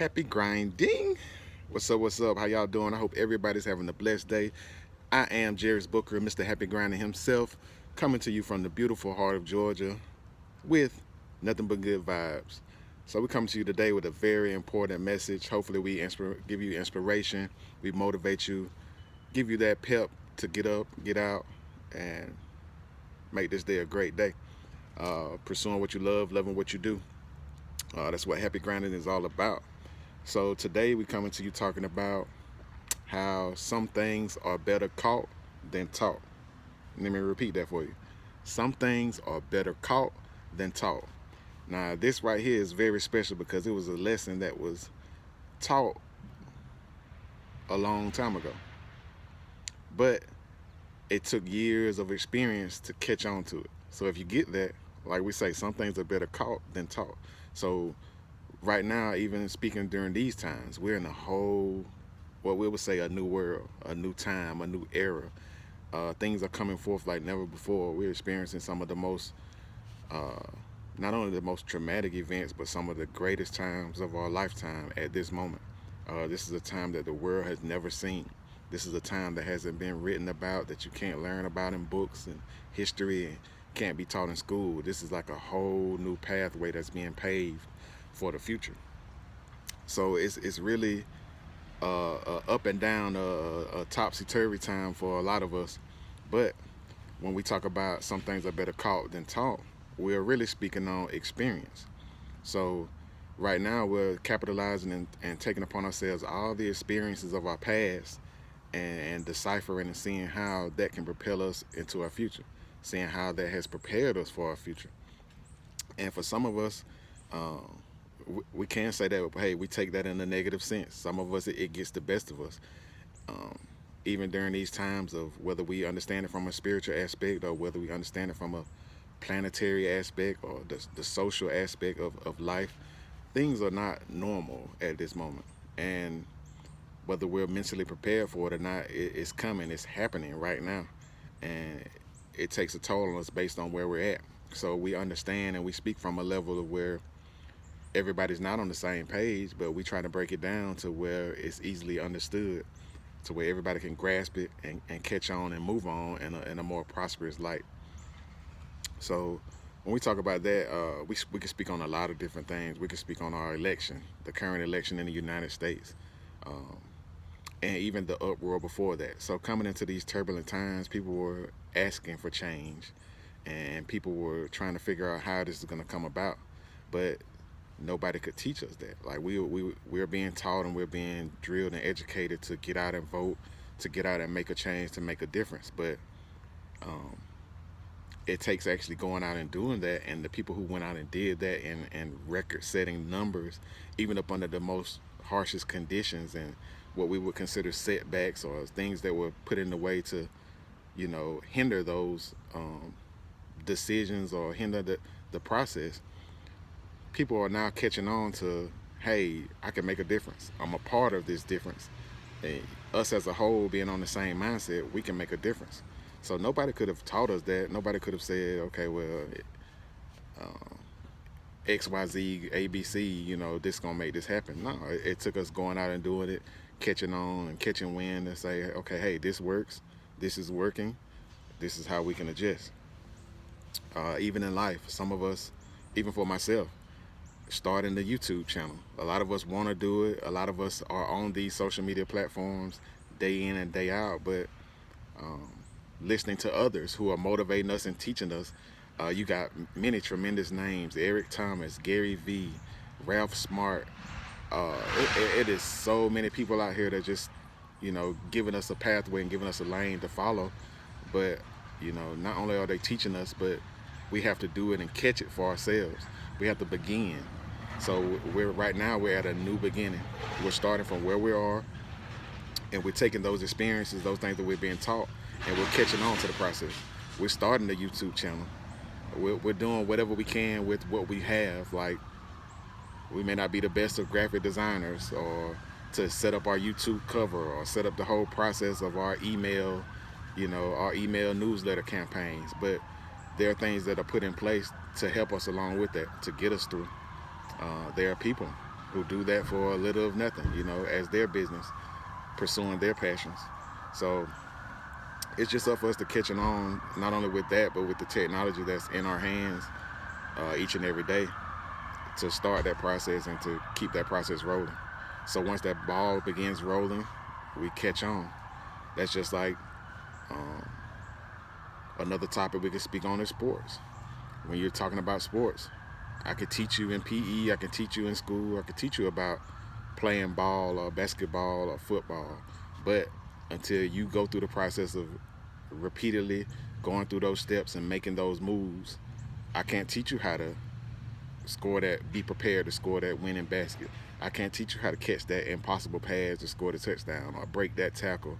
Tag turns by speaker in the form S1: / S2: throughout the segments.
S1: Happy grinding. What's up? What's up? How y'all doing? I hope everybody's having a blessed day. I am Jeris Booker, Mr. Happy Grinding himself, coming to you from the beautiful heart of Georgia with nothing but good vibes. So we come to you today with a very important message. Hopefully we give you inspiration, we motivate you, give you that pep to get up, get out, and make this day a great day. Pursuing what you love, loving what you do. That's what happy grinding is all about. So today we coming to you talking about how some things are better caught than taught. Let me repeat that for you. Some things are better caught than taught. Now this right here is very special because it was a lesson that was taught a long time ago. But it took years of experience to catch on to it. So if you get that, like we say, some things are better caught than taught. So right now, even speaking during these times, we're in a whole, what we would say, a new world, a new time, a new era. Things are coming forth like never before. We're experiencing some of the most, uh, not only the most traumatic events, but some of the greatest times of our lifetime at this moment. This is a time that the world has never seen. This is a time that hasn't been written about, that you can't learn about in books and history and can't be taught in school. This is like a whole new pathway that's being paved for the future. So it's really up and down, a topsy-turvy time for a lot of us. But when we talk about some things are better caught than taught, we're really speaking on experience. So right now we're capitalizing and taking upon ourselves all the experiences of our past and deciphering and seeing how that can propel us into our future, seeing how that has prepared us for our future. And for some of us, um, we can say that, hey, we take that in a negative sense. Some of us, it gets the best of us. Um, Even during these times of whether we understand it from a spiritual aspect or whether we understand it from a planetary aspect or the social aspect of life, things are not normal at this moment. And whether we're mentally prepared for it or not, it's coming, it's happening right now. And it takes a toll on us based on where we're at. So we understand and we speak from a level of where everybody's not on the same page, but we try to break it down to where it's easily understood, to where everybody can grasp it and catch on and move on in a more prosperous light. So when we talk about that, we can speak on a lot of different things. We can speak on our election, the current election in the United States, um, and even the uproar before that. So coming into these turbulent times, people were asking for change, and people were trying to figure out how this is going to come about. But nobody could teach us that. Like we're being taught and we're being drilled and educated to get out and vote, to get out and make a change, to make a difference. But um, it takes actually going out and doing that, and the people who went out and did that and record-setting numbers, even up under the most harshest conditions and what we would consider setbacks or things that were put in the way to, hinder those decisions or hinder the process. People are now catching on to, hey, I can make a difference. I'm a part of this difference. And us as a whole being on the same mindset, we can make a difference. So nobody could have taught us that. Nobody could have said, okay, well, uh, X, Y, Z, A, B, C, this gonna make this happen. No, it took us going out and doing it, catching on and catching wind and say, okay, hey, this works. This is working. This is how we can adjust. Even in life, some of us, even for myself, starting the YouTube channel. A lot of us want to do it. A lot of us are on these social media platforms day in and day out, but um, listening to others who are motivating us and teaching us, you got many tremendous names: Eric Thomas, Gary V, Ralph Smart. It is so many people out here that just, giving us a pathway and giving us a lane to follow. But, not only are they teaching us, but we have to do it and catch it for ourselves. We have to begin. So right now we're at a new beginning. We're starting from where we are, and we're taking those experiences, those things that we're being taught, and we're catching on to the process. We're starting the YouTube channel. We're doing whatever we can with what we have. Like, we may not be the best of graphic designers or to set up our YouTube cover or set up the whole process of our email, our email newsletter campaigns, but there are things that are put in place to help us along with that, to get us through. There are people who do that for a little of nothing, as their business, pursuing their passions. So it's just up for us to catching on, not only with that, but with the technology that's in our hands each and every day to start that process and to keep that process rolling. So once that ball begins rolling, we catch on. That's just like um, another topic we could speak on is sports. When you're talking about sports, I could teach you in PE, I could teach you in school, I could teach you about playing ball or basketball or football. But until you go through the process of repeatedly going through those steps and making those moves, I can't teach you how to be prepared to score that winning basket. I can't teach you how to catch that impossible pass to score the touchdown or break that tackle,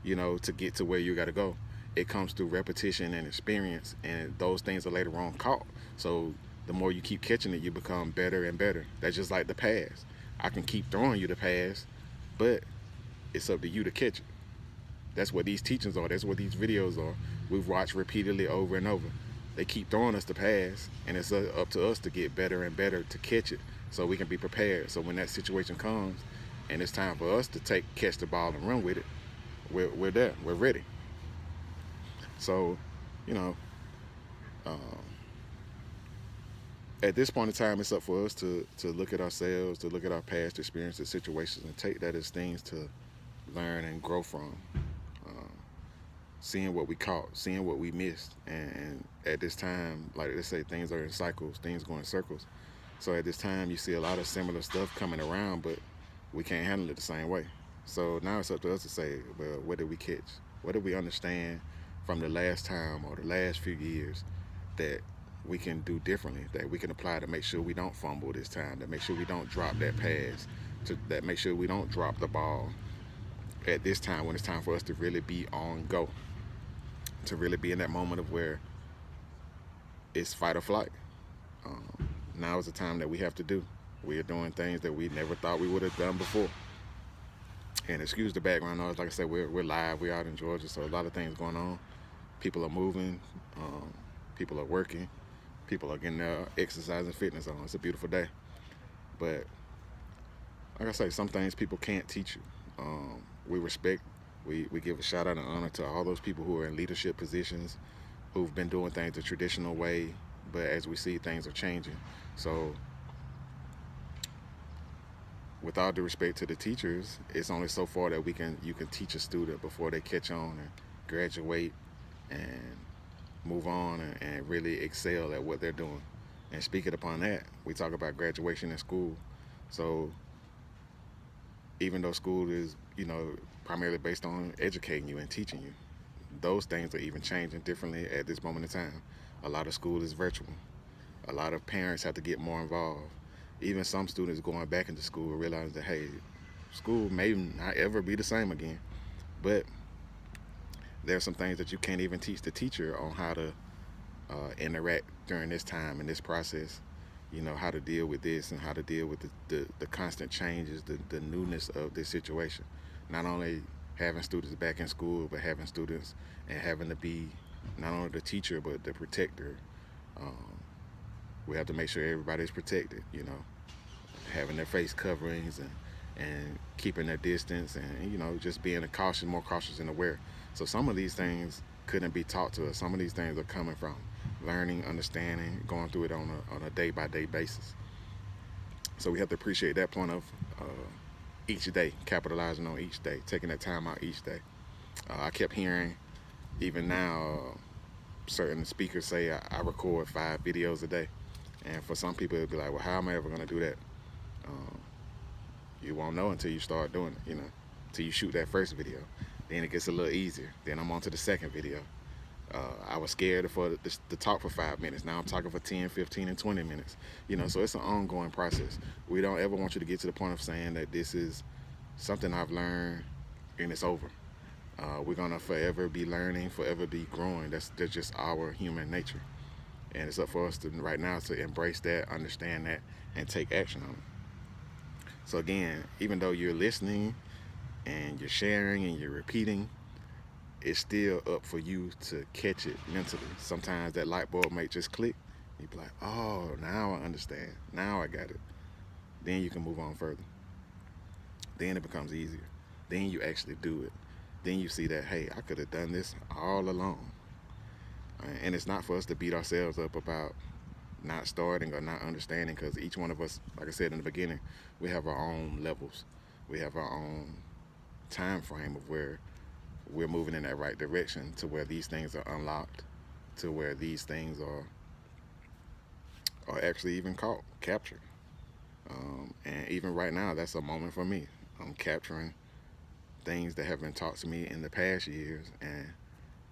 S1: to get to where you got to go. It comes through repetition and experience, and those things are later on caught. So the more you keep catching it, you become better and better. That's just like the pass. I can keep throwing you the pass, but it's up to you to catch it. That's what these teachings are. That's what these videos are. We've watched repeatedly over and over. They keep throwing us the pass, and it's up to us to get better and better to catch it so we can be prepared. So when that situation comes and it's time for us to catch the ball and run with it, we're there. We're ready. So, you know, um, at this point in time, it's up for us to look at ourselves, to look at our past experiences, situations, and take that as things to learn and grow from. Seeing what we caught, seeing what we missed, and at this time, like they say, things are in cycles, things go in circles. So at this time, you see a lot of similar stuff coming around, but we can't handle it the same way. So now it's up to us to say, well, what did we catch? What did we understand from the last time or the last few years that we can do differently, that we can apply to make sure we don't fumble this time, that make sure we don't drop that pass, that make sure we don't drop the ball at this time when it's time for us to really be on go, to really be in that moment of where it's fight or flight. Now is the time that we have to do. We are doing things that we never thought we would have done before. And excuse the background noise. Like I said, we're live. We're out in Georgia, so a lot of things going on. People are moving. People are working. People are getting their exercise and fitness on. It's a beautiful day. But like I say, some things people can't teach you. We respect. We give a shout out and honor to all those people who are in leadership positions, who've been doing things the traditional way. But as we see, things are changing. So with all due respect to the teachers, it's only so far that you can teach a student before they catch on and graduate and move on and really excel at what they're doing. And speaking upon that, we talk about graduation in school. So even though school is, primarily based on educating you and teaching you, those things are even changing differently at this moment in time. A lot of school is virtual. A lot of parents have to get more involved. Even some students going back into school realize that, hey, school may not ever be the same again. But there's some things that you can't even teach the teacher on how to interact during this time and this process. How to deal with this and how to deal with the constant changes, the newness of this situation. Not only having students back in school, but having students and having to be not only the teacher, but the protector. We have to make sure everybody's protected, having their face coverings and keeping their distance and, just being more cautious and aware. So some of these things couldn't be taught to us. Some of these things are coming from learning, understanding, going through it on a day-by-day basis. So we have to appreciate that point of each day, capitalizing on each day, taking that time out each day. I kept hearing, even now, certain speakers say I record 5 videos a day. And for some people, it'll be like, well, how am I ever going to do that? You won't know until you start doing it, until you shoot that first video. Then it gets a little easier. Then I'm on to the second video. I was scared to talk for 5 minutes. Now I'm talking for 10, 15, and 20 minutes. So it's an ongoing process. We don't ever want you to get to the point of saying that this is something I've learned and it's over. We're going to forever be learning, forever be growing. That's just our human nature. And it's up for us right now to embrace that, understand that, and take action on it. So again, even though you're listening and you're sharing and you're repeating, it's still up for you to catch it mentally. Sometimes that light bulb may just click. You'd be like, oh, now I understand. Now I got it. then you can move on further. Then it becomes easier. Then you actually do it. Then you see that, hey, I could have done this all along. And it's not for us to beat ourselves up about not starting or not understanding, because each one of us, like I said in the beginning, we have our own levels. We have our own time frame of where we're moving in that right direction, to where these things are unlocked, to where these things are actually even caught, captured. And even right now, that's a moment for me. I'm capturing things that have been taught to me in the past years, and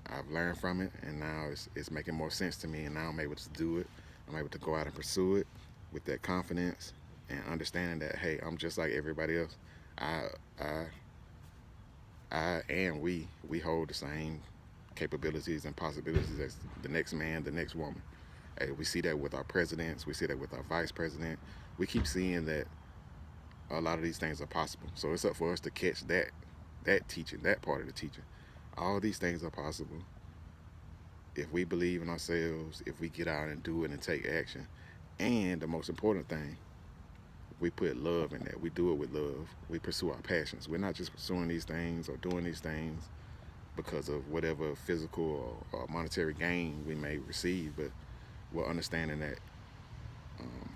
S1: I've learned from it, and now it's making more sense to me, and now I'm able to do it. I'm able to go out and pursue it with that confidence and understanding that, hey, I'm just like everybody else. I, I, I and we hold the same capabilities and possibilities as the next man, the next woman. Hey, we see that with our presidents. We see that with our vice president. We keep seeing that a lot of these things are possible. So it's up for us to catch that teaching, that part of the teaching. All these things are possible if we believe in ourselves, if we get out and do it and take action. And the most important thing, we put love in that. We do it with love. We pursue our passions. We're not just pursuing these things or doing these things because of whatever physical or monetary gain we may receive, but we're understanding that um,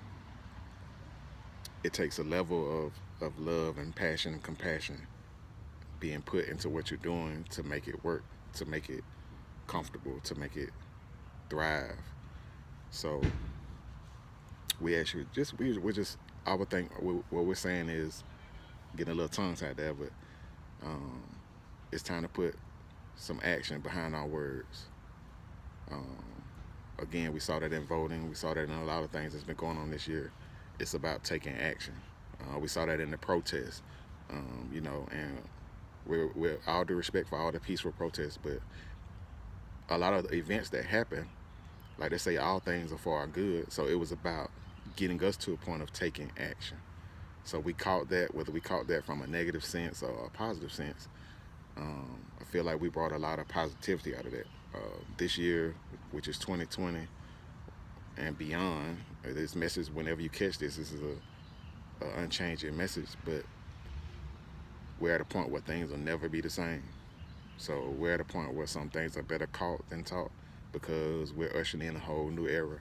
S1: it takes a level of love and passion and compassion being put into what you're doing to make it work, to make it comfortable, to make it thrive. So we actually we're just, I would think what we're saying is getting a little tongue tied there, but um, it's time to put some action behind our words. Um, Again, we saw that in voting. We saw that in a lot of things that's been going on this year. It's about taking action. We saw that in the protests, and we're all due respect for all the peaceful protests, but a lot of the events that happen, like they say, all things are for our good. So it was about getting us to a point of taking action. So we caught that, whether we caught that from a negative sense or a positive sense. I feel like we brought a lot of positivity out of that. This year, which is 2020 and beyond, this message, whenever you catch this is a unchanging message, but we're at a point where things will never be the same. So we're at a point where some things are better caught than taught, because we're ushering in a whole new era.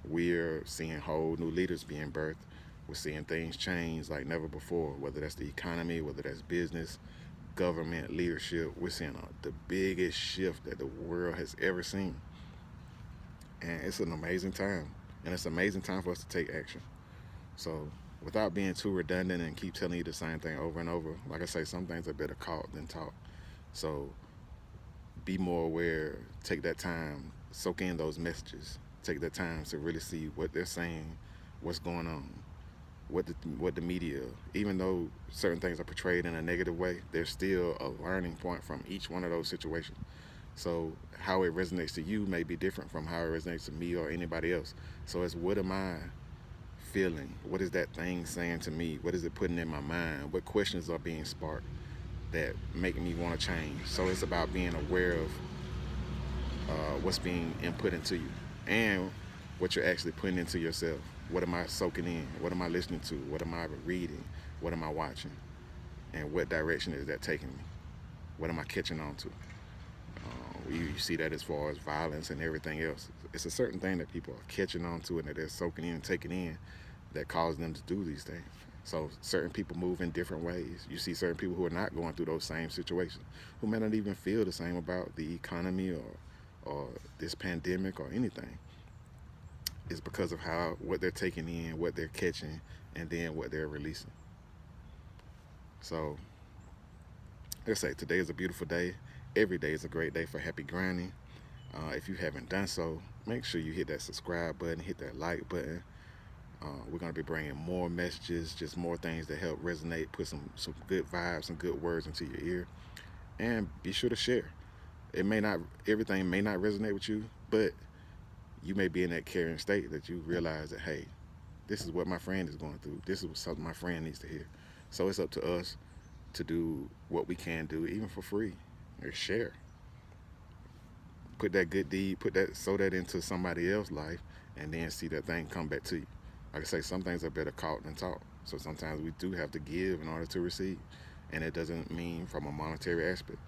S1: We're seeing whole new leaders being birthed. We're seeing things change like never before, whether that's the economy, whether that's business, government, leadership. We're seeing the biggest shift that the world has ever seen. And it's an amazing time. And it's an amazing time for us to take action. So without being too redundant and keep telling you the same thing over and over, like I say, some things are better caught than taught. So be more aware, take that time, soak in those messages, take that time to really see what they're saying, what's going on, what the media, even though certain things are portrayed in a negative way, there's still a learning point from each one of those situations. So how it resonates to you may be different from how it resonates to me or anybody else. So it's, what am I feeling? What is that thing saying to me? What is it putting in my mind? What questions are being sparked that make me want to change? So it's about being aware of what's being input into you and what you're actually putting into yourself. What am I soaking in? What am I listening to? What am I reading? What am I watching? And what direction is that taking me? What am I catching on to? You see that as far as violence and everything else. It's a certain thing that people are catching on to and that they're soaking in and taking in that causes them to do these things. So certain people move in different ways. You see certain people who are not going through those same situations, who may not even feel the same about the economy or this pandemic or anything. It's because of what they're taking in, what they're catching, and then what they're releasing. So, like I say, today is a beautiful day. Every day is a great day for happy grinding. If you haven't done so, make sure you hit that subscribe button, hit that like button. We're going to be bringing more messages, just more things that help resonate, put some good vibes, some good words into your ear. And be sure to share. Everything may not resonate with you, but you may be in that caring state that you realize that, hey, this is what my friend is going through. This is something my friend needs to hear. So it's up to us to do what we can do, even for free, or share. Put that good deed, sow that into somebody else's life, and then see that thing come back to you. Like I say, some things are better caught than taught. So sometimes we do have to give in order to receive. And it doesn't mean from a monetary aspect.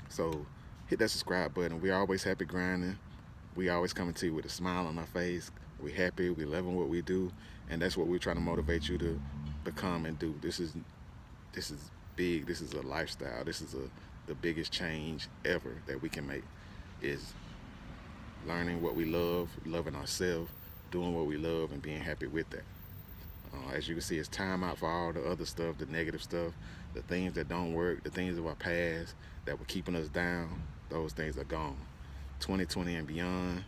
S1: So hit that subscribe button. We're always happy grinding. We always coming to you with a smile on our face. We're happy. We're loving what we do. And that's what we're trying to motivate you to become and do. This is big. This is a lifestyle. This is the biggest change ever that we can make, is learning what we love, loving ourselves, doing what we love, and being happy with that. As you can see, it's time out for all the other stuff, the negative stuff, the things that don't work, the things of our past that were keeping us down. Those things are gone. 2020 and beyond.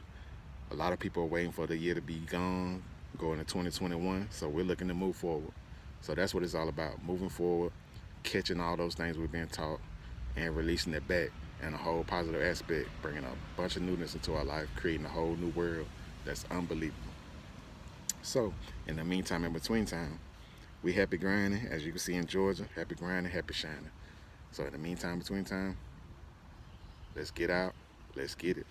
S1: A lot of people are waiting for the year to be gone, going to 2021. So we're looking to move forward. So that's what it's all about, moving forward, catching all those things we've been taught, and releasing it back in a whole positive aspect, bringing a bunch of newness into our life, creating a whole new world that's unbelievable. So, in the meantime, in between time, we happy grinding, as you can see in Georgia, happy grinding, happy shining. So, in the meantime, between time, let's get out, let's get it.